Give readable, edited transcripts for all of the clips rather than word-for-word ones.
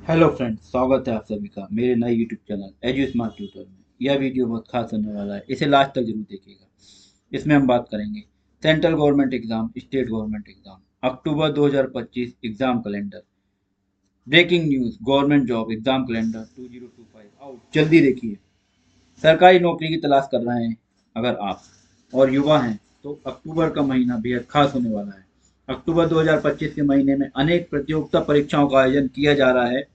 Hello friends, स्वागत है आप सभी का मेरे नए YouTube channel edu smart tutor में। यह वीडियो बहुत खास होने वाला है, इसे लास्ट तक जरूर देखिएगा। इसमें हम बात करेंगे central government exam, state government exam, October 2025 exam calendar, breaking news, government job exam calendar 2025 out. जल्दी देखिए। सरकारी नौकरी की तलाश कर रहे हैं अगर आप और युवा हैं तो अक्टूबर का महीना बेहद खास होने वाला है। अक्टूबर 2025 के महीने में अनेक प्रतियोगिता परीक्षाओं का आयोजन किया जा रहा है,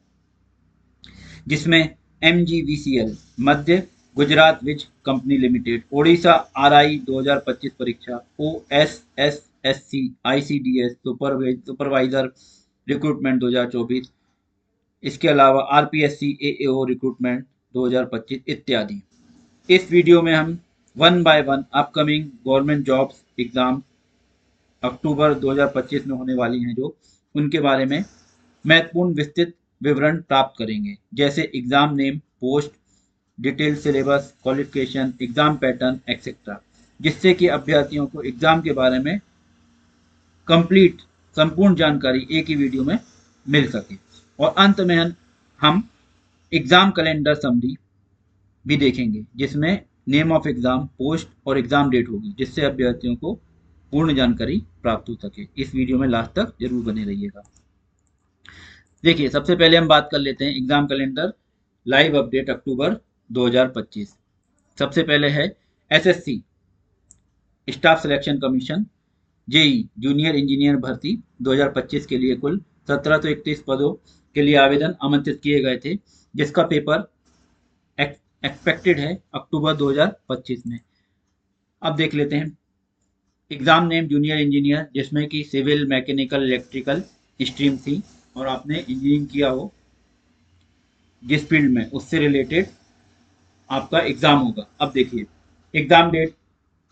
जिसमें MGVCL Madhya Gujarat Vij company limited, Odisha RI 2025 परीक्षा, OSSSC ICDS सुपरवाइजर रिक्रूटमेंट 2024, इसके अलावा RPSC AAO रिक्रूटमेंट 2025 इत्यादि। इस वीडियो में हम one by one upcoming government jobs exam October 2025 में होने वाली हैं जो उनके बारे में महत्वपूर्ण विस्तृत विवरण प्राप्त करेंगे, जैसे enzyme name, post, detail syllabus, qualification, exam pattern etcetera, जिससे कि अभ्यर्थियों को एग्जाम के बारे में कंप्लीट संपूर्ण जानकारी एक ही वीडियो में मिल सके। और अंत में हम एग्जाम कैलेंडर समरी भी देखेंगे, जिसमें नेम ऑफ एग्जाम, पोस्ट और एग्जाम डेट होगी, जिससे अभ्यर्थियों को पूर्ण जानकारी प्राप्त हो सके। इस वीडियो में लास्ट तक जरूर बने रहिएगा। देखिए, सबसे पहले हम बात कर लेते हैं एग्जाम कैलेंडर लाइव अपडेट अक्टूबर 2025। सबसे पहले है SSC staff selection commission JEE junior engineer भर्ती 2025 के लिए कुल 1731 पदों के लिए आवेदन आमंत्रित किए गए थे, जिसका पेपर एक्सपेक्टेड है अक्टूबर 2025 में। अब देख लेते हैं एग्जाम नेम जूनियर इंजीनियर, जिसमें कि सिविल, मैकेनिकल, इलेक्ट्रिकल स्ट्रीम थी और आपने इंजीनियरिंग किया हो जिस फील्ड में, उससे रिलेटेड आपका एग्जाम होगा। अब देखिए, एग्जाम डेट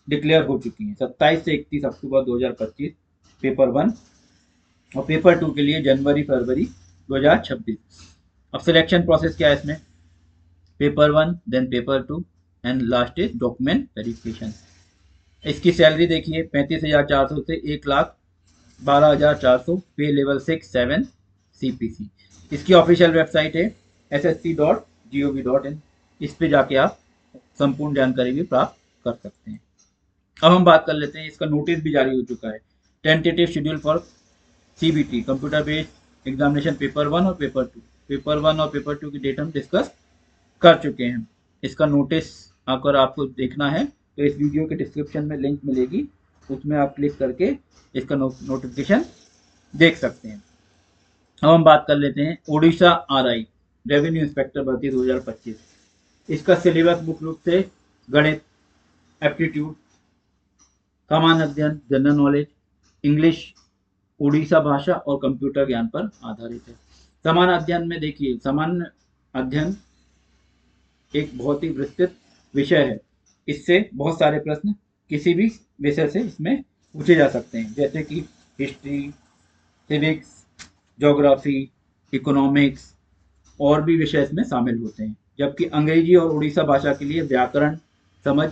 डिक्लेयर हो चुकी है 27 से 31 अक्टूबर 2025 पेपर 1, और पेपर 2 के लिए जनवरी फरवरी 2026। अब सिलेक्शन प्रोसेस क्या है इसमें? Paper 1, then paper 2 and last is document verification. इसकी सैलरी देखिए 35,400 से 1,12,400, पे लेवल 6-7 CPC। इसकी ऑफिशियल वेबसाइट है ssc.gov.in। इस पे जाके आप संपूर्ण जानकारी भी प्राप्त कर सकते हैं। अब हम बात कर लेते हैं, इसका नोटिस भी जारी हो चुका है। Tentative schedule for CBT computer based examination paper 1 और पेपर 2। पेपर 1 और पेपर 2 की डेट हम डिस्कस कर चुके हैं। इसका नोटिस अगर आपको देखना है तो इस वीडियो के डिस्क्रिप्शन में लिंक मिलेगी, उसमें आप क्लिक करके इसका नोटिफिकेशन देख सकते हैं। अब हम बात कर लेते हैं ओडिशा RI रेवेन्यू इंस्पेक्टर भर्ती 2025। इसका सिलेबस मुख्य रूप से गणित, एप्टीट्यूड, सामान्य अध्ययन, जनरल नॉलेज, इंग्लिश, उड़ीसा भाषा और कंप्यूटर ज्ञान पर आधारित है। सामान्य अध्ययन में देखिए, सामान्य अध्ययन एक बहुत ही विस्तृत विषय है। इससे बहुत सारे प्रश्न किसी भी विषय से इसमें पूछे जा सकते हैं, जैसे कि हिस्ट्री, सिविक्स, ज्योग्राफी, इकोनॉमिक्स और भी विषय इसमें शामिल होते हैं। जबकि अंग्रेजी और उड़ीसा भाषा के लिए व्याकरण, समझ,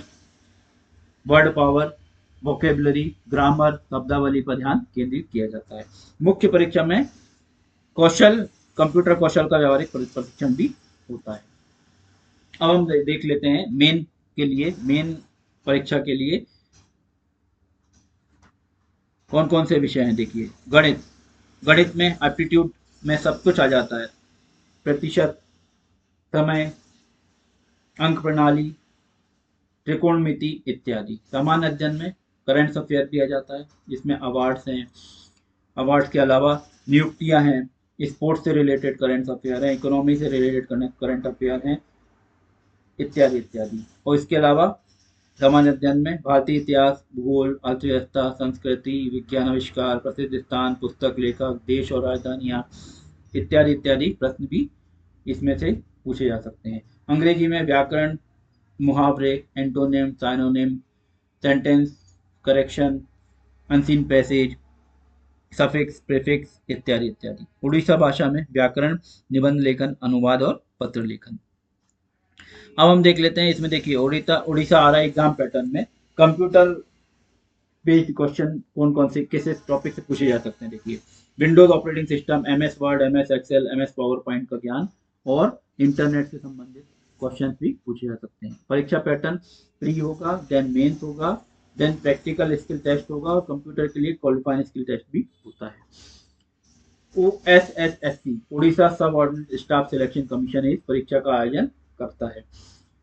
वर्ड पावर, वोकेबलरी, ग्रामर, शब्दावली पर ध्यान केंद्रित किया जाता है। मुख्य परीक्षा में कौशल, कंप्यूटर कौशल का व्यावहारिक प्रशिक्षण भी होता है। अब हम देख लेते हैं मेन परीक्षा के लिए कौन कौन से विषय हैं। देखिए, गणित में एप्टीट्यूड में सब कुछ आ जाता है, प्रतिशत, समय, अंक प्रणाली, त्रिकोणमिति इत्यादि। सामान्य अध्ययन में करंट अफेयर भी आ जाता है, जिसमें अवार्ड्स हैं, अवार्ड्स के अलावा नियुक्तियां हैं, स्पोर्ट्स से रिलेटेड करंट अफेयर हैं, इकोनॉमी से रिलेटेड करंट अफेयर हैं इत्यादि इत्यादि। और इसके अलावा सामान्य अध्ययन में भारतीय इतिहास, भूगोल, अर्थव्यवस्था, संस्कृति, विज्ञान आविष्कार, प्रसिद्ध स्थान, पुस्तक, लेखक, देश और राजधानियाँ इत्यादि इत्यादि प्रश्न भी इसमें से पूछे जा सकते हैं। अंग्रेजी में व्याकरण, मुहावरे, antonym, synonym, sentence correction, unseen passage, suffix, prefix इत्यादि इत्यादि। उड़ीसा भाषा में व्याकरण, निबंध लेखन, अनुवाद और पत्र लेखन। अब हम देख लेते हैं, इसमें देखिए उड़ीसा RI एग्जाम पैटर्न में कंप्यूटर बेस्ड क्वेश्चन कौन कौन से किस टॉपिक से पूछे जा सकते हैं। देखिए, Windows operating system, MS Word, MS Excel, MS PowerPoint का ज्ञान और इंटरनेट से संबंधित क्वेश्चन भी पूछे जा सकते हैं। परीक्षा पैटर्न प्री होगा, देन मेंस होगा, देन प्रैक्टिकल स्किल टेस्ट होगा और कंप्यूटर के लिए क्वालिफाइंग स्किल टेस्ट भी होता है। OSSSC Orissa subordinate staff selection commission इस परीक्षा का आयोजन करता है।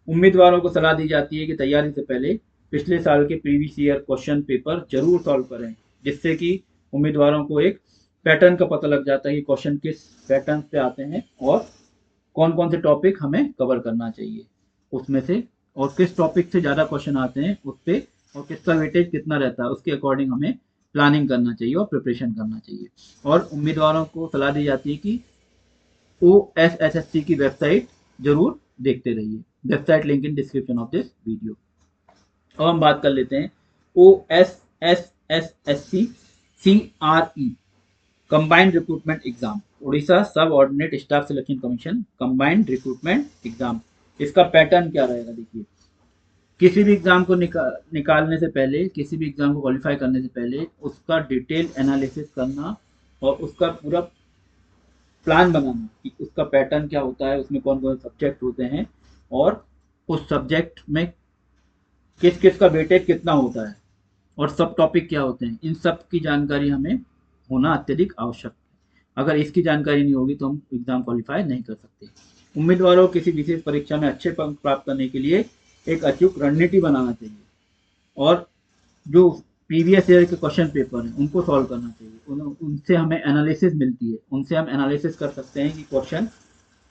उम्मीदवारों को सलाह दी जाती है कि तैयारी से पहले पिछले साल के प्रीवियस ईयर क्वेश्चन पेपर जरूर सॉल्व करें, जिससे कि उम्मीदवारों को एक पैटर्न का पता लग जाता है कि क्वेश्चन किस पैटर्न से आते हैं और कौन कौन से टॉपिक हमें कवर करना चाहिए उसमें से, और किस टॉपिक से ज़्यादा क्वेश्चन आते हैं उस पर और किसका वेटेज कितना रहता है उसके अकॉर्डिंग हमें प्लानिंग करना चाहिए और प्रिपरेशन करना चाहिए। और उम्मीदवारों को सलाह दी जाती है कि OSSSC की वेबसाइट जरूर देखते रहिए। Website link in description of this video. अब हम बात कर लेते हैं OSSSSC CRE combined recruitment exam, Orissa subordinate staff selection commission combined recruitment exam. इसका पैटर्न क्या रहेगा देखिए, किसी भी एग्जाम को निकालने से पहले, किसी भी एग्जाम को क्वालिफाई करने से पहले उसका डिटेल एनालिसिस करना और उसका पूरा प्लान बनाना कि उसका पैटर्न क्या होता है, उसमें कौन कौन सब्जेक्ट होते हैं और उस सब्जेक्ट में किस किस का वेटेज कितना होता है और सब टॉपिक क्या होते हैं, इन सब की जानकारी हमें होना अत्यधिक आवश्यक है। अगर इसकी जानकारी नहीं होगी तो हम एग्जाम क्वालिफाई नहीं कर सकते। उम्मीदवारों को किसी विशेष परीक्षा में अच्छे अंक प्राप्त करने के लिए एक अचूक रणनीति बनाना चाहिए और जो प्रीवियस ईयर के क्वेश्चन पेपर हैं उनको सॉल्व करना चाहिए। उनसे हमें एनालिसिस मिलती है, उनसे हम एनालिसिस कर सकते हैं कि क्वेश्चन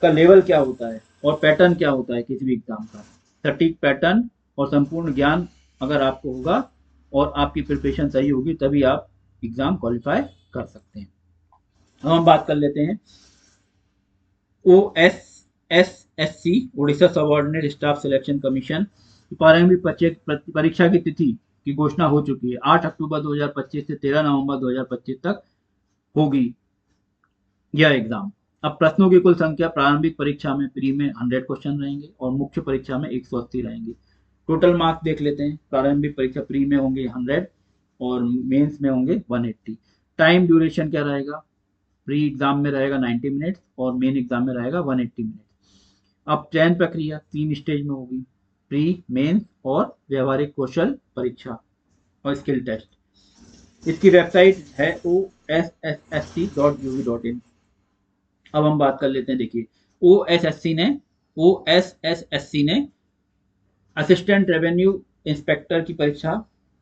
का लेवल क्या होता है और पैटर्न क्या होता है किसी भी एग्जाम का। सटीक पैटर्न और संपूर्ण ज्ञान अगर आपको होगा और आपकी प्रिपरेशन सही होगी तभी आप एग्जाम क्वालिफाई कर सकते हैं। अब हम बात कर लेते हैं OSSSC Orissa subordinate staff selection commission प्रारंभिक परीक्षा की तिथि की घोषणा हो चुकी है। 8 अक्टूबर 2025 से 13 नवंबर 2025 तक होगी यह एग्जाम। अब प्रश्नों की कुल संख्या प्रारंभिक परीक्षा में प्री में 100 क्वेश्चन रहेंगे और मुख्य परीक्षा में 180 रहेंगे। टोटल मार्क्स देख लेते हैं। प्रारंभिक परीक्षा प्री में होंगे 100 और मेंस में होंगे 180। टाइम ड्यूरेशन क्या रहेगा, प्री एग्जाम में रहेगा 90 मिनट्स और मेन एग्जाम में रहेगा 180 मिनट्स। अब चयन प्रक्रिया 3 स्टेज में होगी, प्री, मेंस और व्यवहारिक कौशल परीक्षा और स्किल टेस्ट। इसकी वेबसाइट है OSSSC.gov.in। अब हम बात कर लेते हैं, देखिए OSSSC ने असिस्टेंट रेवेन्यू इंस्पेक्टर की परीक्षा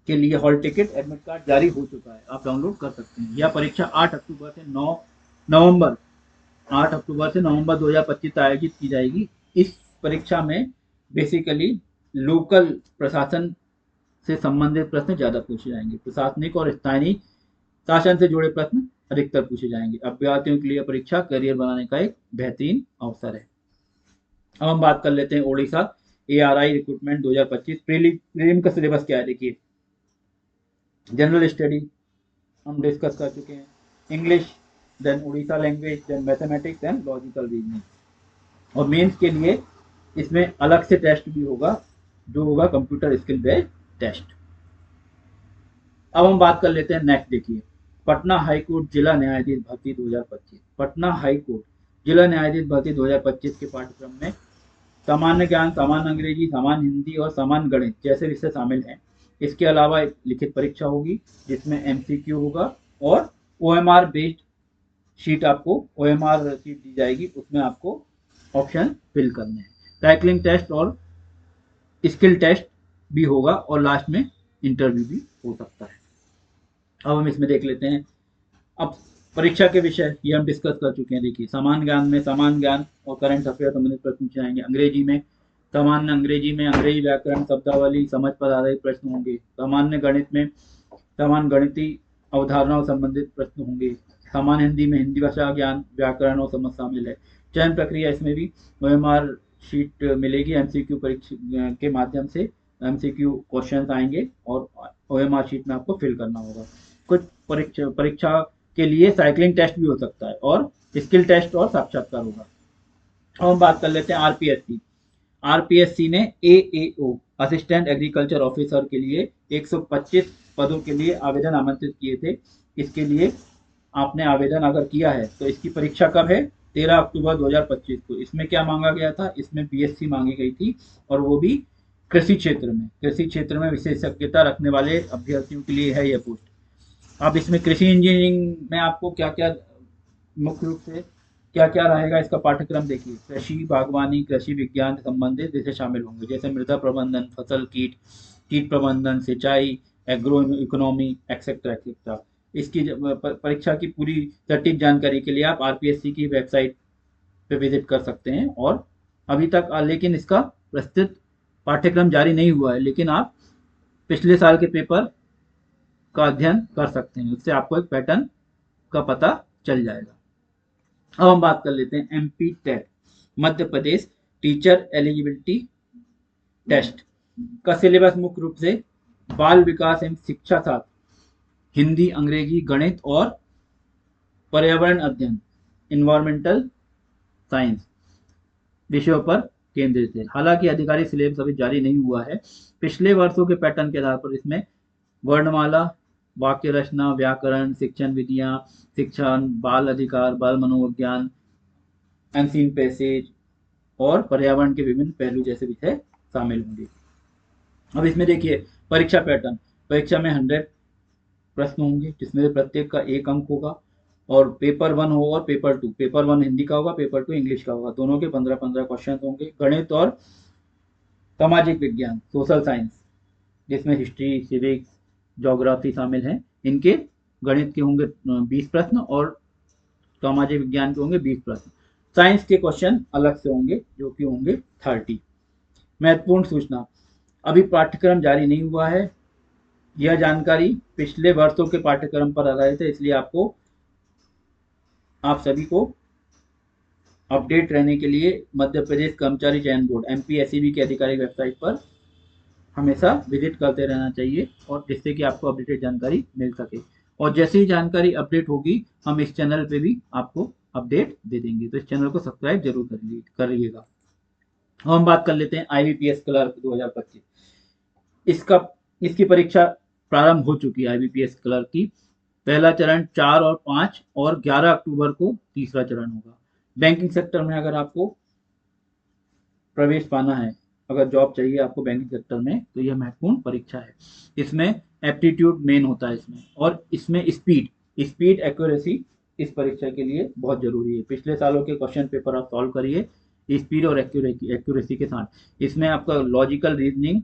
के लिए हॉल टिकट एडमिट कार्ड जारी हो चुका है, आप डाउनलोड कर सकते हैं। यह परीक्षा 8 अक्टूबर से नवंबर 2025 आयोजित की जाएगी। इस परीक्षा में बेसिकली लोकल प्रशासन से संबंधित प्रश्न ज़्यादा पूछे जाएंगे, प्रशासनिक और स्थानीय शासन से जुड़े प्रश्न अधिकतर पूछे जाएंगे। अभ्यर्थियों के लिए परीक्षा करियर बनाने का एक बेहतरीन अवसर है। अब हम बात कर लेते हैं ओडिशा ARI रिक्रूटमेंट 2025 प्रीलिम का सिलेबस क्या है। देखिए जनरल स्टडी हम डिस्कस कर चुके हैं, English, then Orissa language, then mathematics and logical reasoning. और मेंस के लिए इसमें अलग से टेस्ट भी होगा जो होगा कंप्यूटर स्किल बेस्ड टेस्ट। अब हम बात कर लेते हैं नेक्स्ट, देखिए पटना हाईकोर्ट जिला न्यायाधीश भर्ती 2025। पटना हाईकोर्ट जिला न्यायाधीश भर्ती 2025 के पाठ्यक्रम में सामान्य ज्ञान, सामान्य अंग्रेजी, सामान्य हिंदी और सामान्य गणित जैसे विषय शामिल हैं। इसके अलावा एक लिखित परीक्षा होगी जिसमें MCQ होगा और OMR बेस्ड शीट, आपको OMR शीट दी जाएगी, उसमें आपको ऑप्शन फिल करने हैं। साइक्लिंग टेस्ट और स्किल टेस्ट भी होगा और लास्ट में इंटरव्यू भी हो सकता है। अब हम इसमें देख लेते हैं। अब परीक्षा के विषय ये हम डिस्कस कर चुके हैं। देखिए सामान्य ज्ञान में सामान्य ज्ञान और करंट अफेयर संबंधित प्रश्न पूछे जाएंगे। अंग्रेजी में सामान्य अंग्रेजी में अंग्रेजी व्याकरण, शब्दावली, समझ पर आधारित प्रश्न होंगे। सामान्य गणित में सामान्य गणितीय अवधारणाओं संबंधित प्रश्न होंगे। सामान्य हिंदी में हिंदी भाषा ज्ञान, व्याकरण और समझ शामिल है। चयन प्रक्रिया इसमें भी OMR शीट मिलेगी, MCQ परीक्षा के माध्यम से MCQ क्वेश्चन आएंगे और OMR शीट में आपको फिल करना होगा। कुछ परीक्षा के लिए साइक्लिंग टेस्ट भी हो सकता है और स्किल टेस्ट और साक्षात्कार होगा। अब हम बात कर लेते हैं RPSC ने AAO असिस्टेंट एग्रीकल्चर ऑफिसर के लिए 125 पदों के लिए आवेदन आमंत्रित किए थे। इसके लिए आपने आवेदन अगर किया है तो इसकी परीक्षा कब है? 13 अक्टूबर 2025 को। इसमें क्या मांगा गया था? इसमें बीएससी मांगी गई थी, और वो भी कृषि क्षेत्र में। कृषि क्षेत्र में विशेषज्ञता रखने वाले अभ्यर्थियों के लिए है यह पोस्ट। अब इसमें कृषि इंजीनियरिंग में आपको क्या क्या मुख्य रूप से क्या क्या रहेगा इसका पाठ्यक्रम देखिए। कृषि, बागवानी, कृषि विज्ञान से संबंधित विषय शामिल होंगे, जैसे मृदा प्रबंधन, फसल कीट, कीट प्रबंधन, सिंचाई, एग्रो इकोनॉमी, एक्सेट्रा एक्सेट्रा। इसकी परीक्षा की पूरी सटीक जानकारी के लिए आप आरपीएससी की वेबसाइट पे विजिट कर सकते हैं। और अभी तक लेकिन इसका प्रस्तुत पाठ्यक्रम जारी नहीं हुआ है, लेकिन आप पिछले साल के पेपर का अध्ययन कर सकते हैं, उससे आपको एक पैटर्न का पता चल जाएगा। अब हम बात कर लेते हैं MP TET, Madhya Pradesh teacher eligibility test का सिलेबस मुख्य रूप से बाल विकास एवं शिक्षा शास्त्र, हिंदी, अंग्रेजी, गणित और पर्यावरण अध्ययन, इन्वायरमेंटल साइंस विषयों पर केंद्रित है। हालांकि आधिकारिक सिलेबस अभी जारी नहीं हुआ है। पिछले वर्षों के पैटर्न के आधार पर इसमें वर्णमाला, वाक्य रचना, व्याकरण, शिक्षण विधियां, शिक्षण, बाल अधिकार, बाल मनोविज्ञान, अनसीन पैसेज और पर्यावरण के विभिन्न पहलू जैसे विषय शामिल होंगे। अब इसमें देखिए परीक्षा पैटर्न। परीक्षा में 100 प्रश्न होंगे, जिसमें प्रत्येक का 1 अंक होगा, और पेपर 1 हो और पेपर 2। पेपर 1 हिंदी का होगा, पेपर 2 इंग्लिश का होगा। दोनों के 15-15 क्वेश्चन होंगे। गणित और सामाजिक विज्ञान, सोशल साइंस, जिसमें हिस्ट्री, सिविक्स, ज्योग्राफी शामिल हैं, इनके गणित के होंगे 20 प्रश्न और सामाजिक विज्ञान के होंगे 20 प्रश्न। साइंस के क्वेश्चन अलग से होंगे, जो कि होंगे 30। महत्वपूर्ण सूचना, अभी पाठ्यक्रम जारी नहीं हुआ है। यह जानकारी पिछले वर्षों के पाठ्यक्रम पर आधारित है, इसलिए आप सभी को अपडेट रहने के लिए मध्य प्रदेश कर्मचारी चयन बोर्ड एमपीएससीबी की आधिकारिक वेबसाइट पर हमेशा विजिट करते रहना चाहिए, और जिससे कि आपको अपडेटेड जानकारी मिल सके। और जैसे ही जानकारी अपडेट होगी, हम इस चैनल पे भी आपको अपडेट दे देंगे, तो इस चैनल को सब्सक्राइब जरूर करिएगा। हम बात कर लेते हैं आईबीपीएस क्लर्क 2025। इसकी परीक्षा प्रारंभ हो चुकी है। आईबीपीएस क्लर्क की पहला चरण 4 और 5 और 11 अक्टूबर को तीसरा चरण होगा। बैंकिंग सेक्टर में अगर आपको प्रवेश पाना है, अगर जॉब चाहिए आपको बैंकिंग सेक्टर में, तो यह महत्वपूर्ण परीक्षा है। इसमें एप्टीट्यूड मेन होता है इसमें, और इसमें स्पीड एक्यूरेसी इस परीक्षा के लिए बहुत जरूरी है। पिछले सालों के क्वेश्चन पेपर आप सॉल्व करिए स्पीड और एक्यूरेसी के साथ। इसमें आपका लॉजिकल रीजनिंग,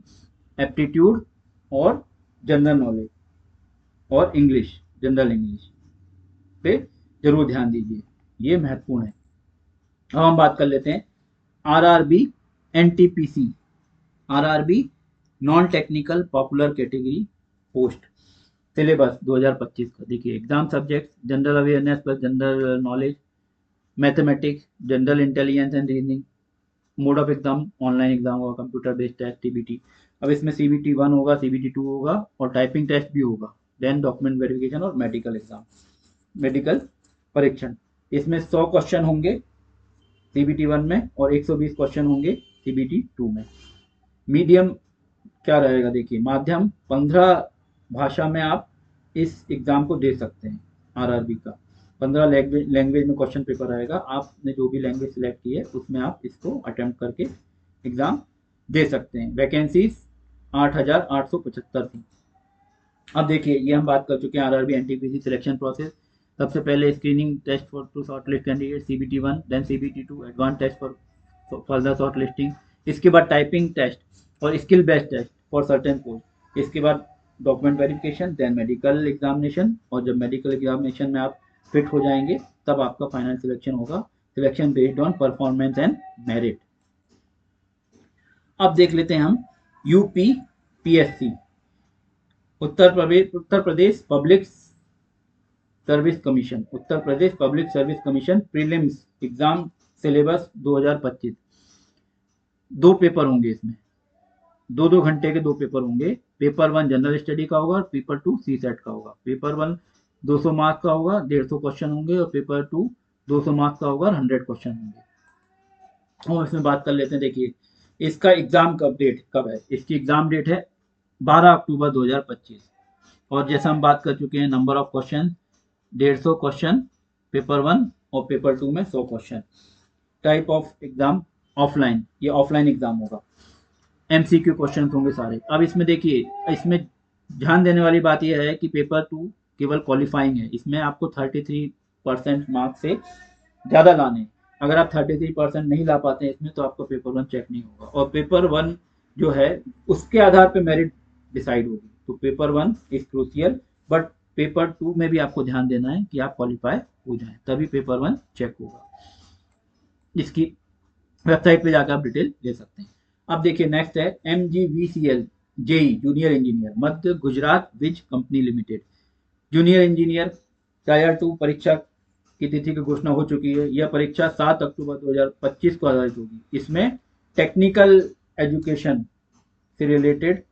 एप्टीट्यूड और जनरल नॉलेज और इंग्लिश, जनरल इंग्लिश पे जरूर ध्यान दीजिए, ये महत्वपूर्ण है। अब हम बात कर लेते हैं RRB NTPC, RRB non technical popular category post, syllabus 2025 का। देखिए exam subject general awareness plus general knowledge, mathematics, general intelligence and reasoning. Mode of exam online exam होगा, कंप्यूटर बेस्ड टेस्ट सीबीटी। अब इसमें सीबीटी 1 होगा, CBT 2 होगा और typing test भी होगा। देन डॉक्यूमेंट वेरिफिकेशन और मेडिकल एग्जाम, मेडिकल परीक्षण। इसमें 100 क्वेश्चन होंगे सीबीटी 1 में और 120 क्वेश्चन होंगे सीबीटी 2 में। मीडियम क्या रहेगा? देखिए माध्यम 15 भाषा में आप इस एग्जाम को दे सकते हैं। आरआरबी का 15 लैंग्वेज में क्वेश्चन पेपर आएगा। आपने जो भी लैंग्वेज सिलेक्ट की है उसमें आप इसको अटेम्प्ट करके एग्जाम दे सकते हैं। वैकेंसीज 8,875 थी। अब देखिए ये हम बात कर चुके हैं आरआरबी एनटीपीसी सिलेक्शन प्रोसेस। सबसे पहले screening test for to shortlist candidate CBT 1, then CBT 2 advance test for further shortlisting. इसके बाद टाइपिंग टेस्ट और skill based test for certain post. इसके बाद document verification, then medical examination. और जब medical examination में आप फिट हो जाएंगे तब आपका फाइनल सिलेक्शन होगा, selection based on performance and merit. अब देख लेते हैं हम UPPSC, Uttar Pradesh public service commission, Uttar Pradesh public service commission prelims exam syllabus 2025। 2 paper होंगे इसमें, 2-2 घंटे के 2 पेपर होंगे। पेपर 1 जनरल स्टडी का होगा और पेपर 2 सी सेट का होगा। पेपर 1 200 मार्क्स का होगा, 150 क्वेश्चन होंगे, और पेपर 2 200 मार्क्स का होगा, 100 क्वेश्चन होंगे। और इसमें बात कर लेते हैं, देखिए इसका एग्जाम डेट कब है? इसकी एग्जाम डेट है 12 अक्टूबर 2025। और जैसा हम बात कर चुके हैं, number of question 150 question paper 1 और पेपर 2 में 100 question. Type of exam offline, ये ऑफलाइन एग्जाम होगा। एमसीक्यू क्वेश्चन होंगे सारे। अब इसमें देखिए, इसमें ध्यान देने वाली बात यह है कि पेपर 2 केवल क्वालिफाइंग है, इसमें आपको 33% मार्क्स से ज़्यादा लाने हैं। अगर आप 33% नहीं ला पाते हैं इसमें, तो आपका पेपर 1 चेक नहीं होगा, और पेपर 1 जो है उसके आधार पे मेरिट डिसाइड होगी। तो paper 1 is crucial, but paper 2 में भी आपको ध्यान देना है कि आप क्वालिफाई हो जाएं, तभी पेपर 1 चेक होगा। इसकी वेबसाइट पे जाकर आप डिटेल ले सकते हैं। अब देखिए नेक्स्ट है MGVCL JE junior engineer Madhya Gujarat Vij company limited. Junior engineer tier 2 परीक्षा की तिथि की घोषणा हो चुकी है। यह परीक्षा 7 अक्टूबर 2025 को आयोजित होगी। इसमें टेक्निकल एजुकेशन से रिलेटेड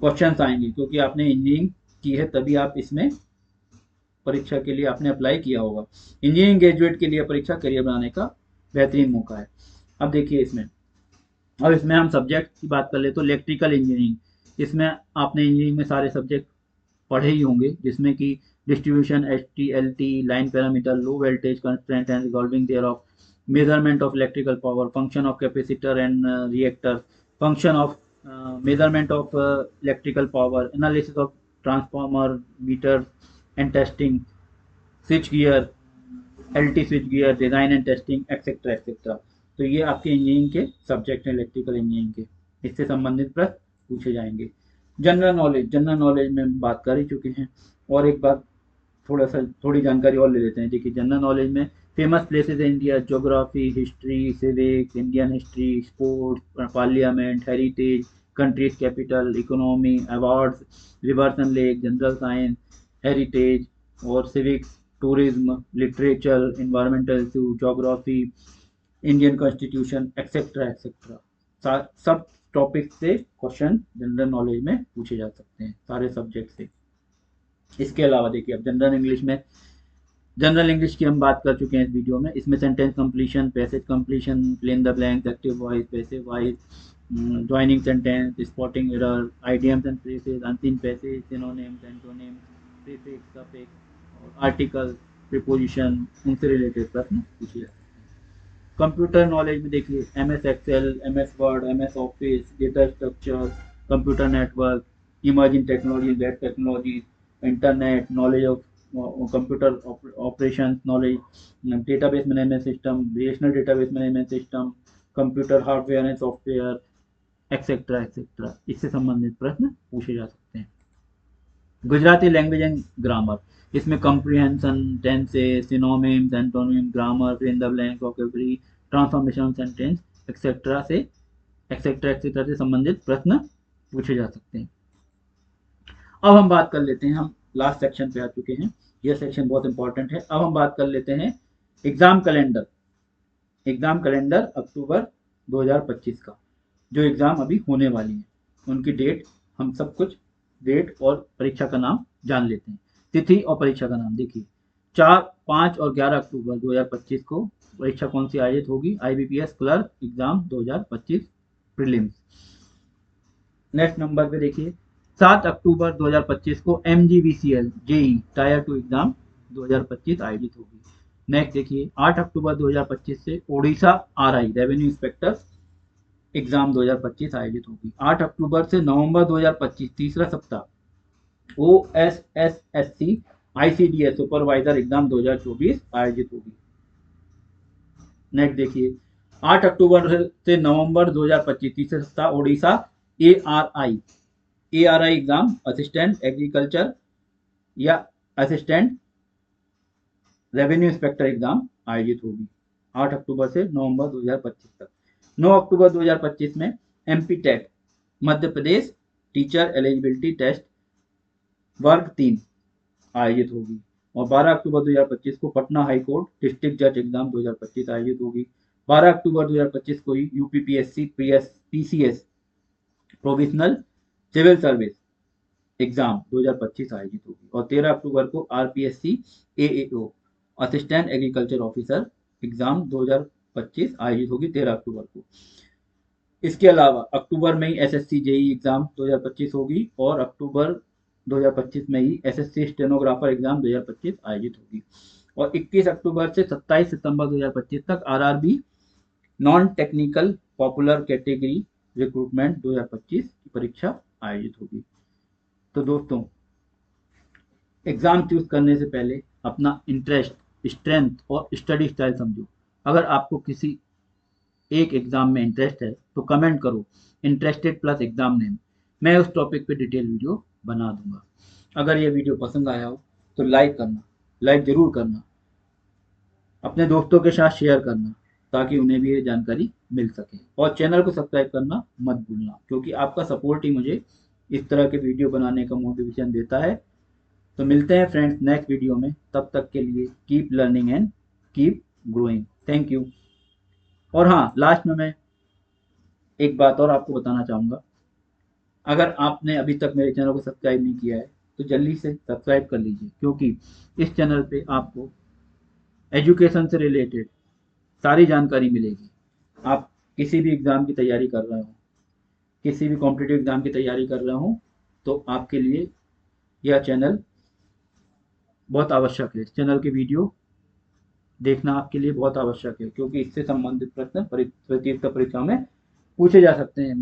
क्वेश्चंस आएंगे, क्योंकि आपने इंजीनियरिंग की है तभी आप इसमें परीक्षा के लिए आपने अप्लाई किया होगा। इंजीनियरिंग ग्रेजुएट के लिए परीक्षा करियर बनाने का बेहतरीन मौका है। अब देखिए इसमें हम सब्जेक्ट की बात कर ले तो इलेक्ट्रिकल इंजीनियरिंग, इसमें आपने इंजीनियरिंग में सारे सब्जेक्ट पढ़े ही होंगे, जिसमें कि distribution, HT, LT, line parameter, low voltage constraint and resolving thereof, measurement of electrical power, function of capacitor and reactor, function of measurement of electrical power, analysis of transformer, meter and testing, switch gear, LT switch gear, design and testing, etcetera etcetera. तो ये आपके engineering के subject हैं, electrical engineering के। इससे संबंधित प्रश्न पूछे जाएंगे। जनरल नॉलेज में हम बात कर ही चुके हैं, और एक बार थोड़ी जानकारी और ले लेते हैं। देखिए जनरल नॉलेज में famous places in India, geography, history, civics, Indian history, sports, parliament, heritage, countries capital, economy, awards, rivers and lake, general science, heritage और civics, tourism, literature, environmental issue, geography, Indian constitution, etcetera etcetera. सब topic से question general knowledge में पूछे जा सकते हैं, सारे subject से। इसके अलावा देखिए अब जनरल इंग्लिश की हम बात कर चुके हैं इस वीडियो में। इसमें sentence completion, passage completion, fill the blanks, active voice, passive voice, joining sentence, spotting error, idioms and phrases, unseen passage, synonyms, antonyms, prefix, suffix और आर्टिकल, प्रीपोजिशन, उनसे रिलेटेड प्रश्न पूछे जाते हैं। कंप्यूटर नॉलेज में देखिए MS Excel, MS Word, MS Office, data structure, computer network, emerging technology, web technology, internet, knowledge of computer operation knowledge, database management system, relational database management system, computer hardware and software, etcetera etcetera. इससे संबंधित प्रश्न पूछे जा सकते हैं। Gujarati language and grammar, इसमें comprehension, tenses, synonyms, antonym, grammar, fill in the blanks, vocabulary, transformation sentence, etcetera से संबंधित प्रश्न पूछे जा सकते हैं। अब हम बात कर लेते हैं, हम लास्ट सेक्शन पे आ चुके हैं, यह सेक्शन बहुत इंपॉर्टेंट है। अब हम बात कर लेते हैं एग्जाम कैलेंडर। एग्जाम कैलेंडर अक्टूबर 2025 का, जो एग्जाम अभी होने वाली है उनकी डेट, हम सब कुछ डेट और परीक्षा का नाम जान लेते हैं। तिथि और परीक्षा का नाम देखिए, 4, 5 और 11 अक्टूबर 2025 को परीक्षा कौन सी आयोजित होगी? IBPS clerk exam 2025 prelims. Next number पे देखिए 7 अक्टूबर 2025 को MGVCL जेई टायर 2 एग्जाम 2025 आयोजित होगी। नेक्स्ट देखिए 8 अक्टूबर 2025 से Odisha RI revenue inspector exam 2025 आयोजित होगी। 8 अक्टूबर से नवंबर 2025 तीसरा सप्ताह OSSSC ICDS सुपरवाइजर एग्जाम 2024 आयोजित होगी। नेक्स्ट देखिए 8 अक्टूबर से नवंबर 2025 तीसरे सप्ताह Odisha ARI exam assistant agriculture या असिस्टेंट रेवेन्यू इंस्पेक्टर एग्जाम आयोजित होगी 8 अक्टूबर से नवंबर 2025 तक। 9 अक्टूबर 2025 में MP TET Madhya Pradesh teacher eligibility test वर्ग 3 आयोजित होगी, और 12 अक्टूबर 2025 को पटना हाई कोर्ट डिस्ट्रिक्ट जज एग्जाम 2025 आयोजित होगी। 12 अक्टूबर 2025 को UPPSC PCS provisional civil service exam 2025 आयोजित होगी, और 13 अक्टूबर को RPSC AAO assistant agriculture officer exam 2025 आयोजित होगी 13 अक्टूबर को। इसके अलावा अक्टूबर में SSC जेई एग्जाम 2025 होगी, और अक्टूबर 2025 में ही एसएससी स्टेनोग्राफर एग्जाम 2025 आयोजित होगी। और 21 अक्टूबर से 27 सितंबर 2025 तक RRB non technical popular category recruitment 2025 की परीक्षा आयोजित होगी। तो दोस्तों, एग्जाम चूज करने से पहले अपना इंटरेस्ट, स्ट्रेंथ और स्टडी स्टाइल समझो। अगर आपको किसी एक एग्जाम में इंटरेस्ट है तो कमेंट करो इंटरेस्टेड प्लस एग्जाम नेम, मैं उस टॉपिक पे डिटेल वीडियो बना दूंगा। अगर ये वीडियो पसंद आया हो तो लाइक जरूर करना, अपने दोस्तों के साथ शेयर करना ताकि उन्हें भी ये जानकारी मिल सके, और चैनल को सब्सक्राइब करना मत भूलना, क्योंकि आपका सपोर्ट ही मुझे इस तरह के वीडियो बनाने का मोटिवेशन देता है। तो मिलते हैं फ्रेंड्स नेक्स्ट वीडियो में, तब तक के लिए keep learning and keep growing. Thank you. और हाँ, लास्ट में मैं एक बात और आपको बताना चाहूँगा, अगर आपने अभी तक मेरे चैनल को सब्सक्राइब नहीं किया है तो जल्दी से सब्सक्राइब कर लीजिए, क्योंकि इस चैनल पे आपको एजुकेशन से रिलेटेड सारी जानकारी मिलेगी। आप किसी भी एग्ज़ाम की तैयारी कर रहे हो, किसी भी कॉम्पिटिटिव एग्ज़ाम की तैयारी कर रहे हो, तो आपके लिए यह चैनल बहुत आवश्यक है। इस चैनल की वीडियो देखना आपके लिए बहुत आवश्यक है, क्योंकि इससे संबंधित प्रश्न प्रतियोगिता परीक्षा में पूछे जा सकते हैं।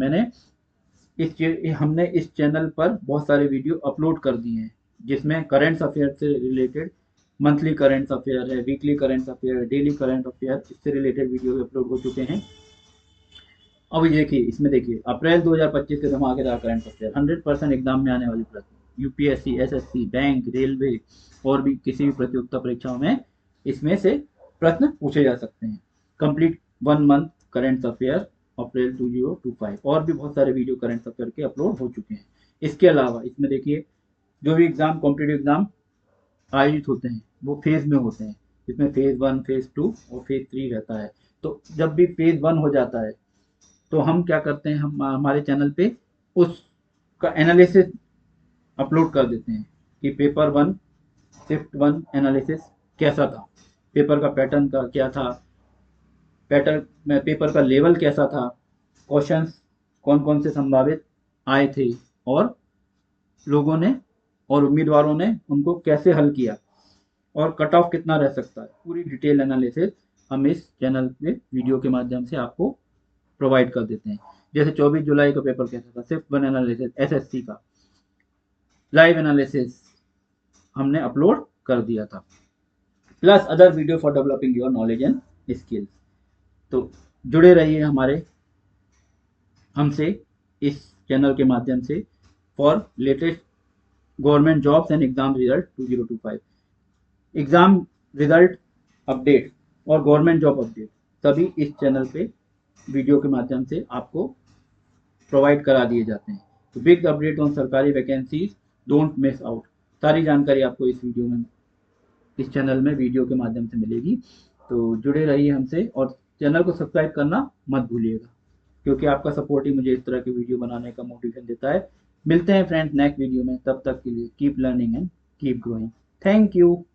हमने इस चैनल पर बहुत सारे वीडियो अपलोड कर दिए हैं, जिसमें करेंट अफेयर से रिलेटेड मंथली करंट अफेयर है, वीकली करंट अफेयर है, डेली करंट अफेयर, इससे रिलेटेड वीडियो अपलोड हो चुके हैं। अब देखिए, इसमें देखिए अप्रैल 2025 के धमाकेदार करंट अफेयर, 100% एग्जाम में आने वाली प्रश्न, यूपीएससी, एसएससी, बैंक, रेलवे और भी किसी भी प्रतियोगिता परीक्षाओं में इसमें से प्रश्न पूछे जा सकते हैं। कंप्लीट 1 मंथ करंट अफेयर अप्रैल 2025, और भी बहुत सारे वीडियो करंट अफेयर के अपलोड हो चुके हैं। इसके अलावा इसमें देखिए, जो भी एग्जाम कॉम्पिटेटिव एग्जाम आयोजित होते हैं वो फेज में होते हैं। इसमें फेज 1, फेज 2 और फेज 3 रहता है। तो जब भी फेज 1 हो जाता है तो हम क्या करते हैं, हम हमारे चैनल पे उसका एनालिसिस अपलोड कर देते हैं कि पेपर 1 शिफ्ट 1 एनालिसिस कैसा था, पेपर का पैटर्न का क्या था, पैटर्न में पेपर का लेवल कैसा था, क्वेश्चंस कौन कौन से संभावित आए थे, और लोगों ने और उम्मीदवारों ने उनको कैसे हल किया, और कट ऑफ कितना रह सकता है। पूरी डिटेल एनालिसिस हम इस चैनल पे वीडियो के माध्यम से आपको प्रोवाइड कर देते हैं। जैसे 24 जुलाई का पेपर कैसा था, शिफ्ट 1 एनालिसिस एसएससी का लाइव एनालिसिस हमने अपलोड कर दिया था, plus other video for developing your knowledge and skills. तो जुड़े रहिए हमसे इस चैनल के माध्यम से for latest government jobs and exam result 2025, exam result update और गवर्नमेंट जॉब अपडेट सभी इस चैनल पे वीडियो के माध्यम से आपको प्रोवाइड करा दिए जाते हैं। तो बिग अपडेट ऑन सरकारी वैकेंसीज, डोंट मिस आउट, सारी जानकारी आपको इस वीडियो में, इस चैनल में वीडियो के माध्यम से मिलेगी। तो जुड़े रहिए हमसे, और चैनल को सब्सक्राइब करना मत भूलिएगा, क्योंकि आपका सपोर्ट ही मुझे इस तरह की वीडियो बनाने का मोटिवेशन देता है। मिलते हैं फ्रेंड्स नेक्स्ट वीडियो में, तब तक के लिए keep learning and keep growing. Thank you.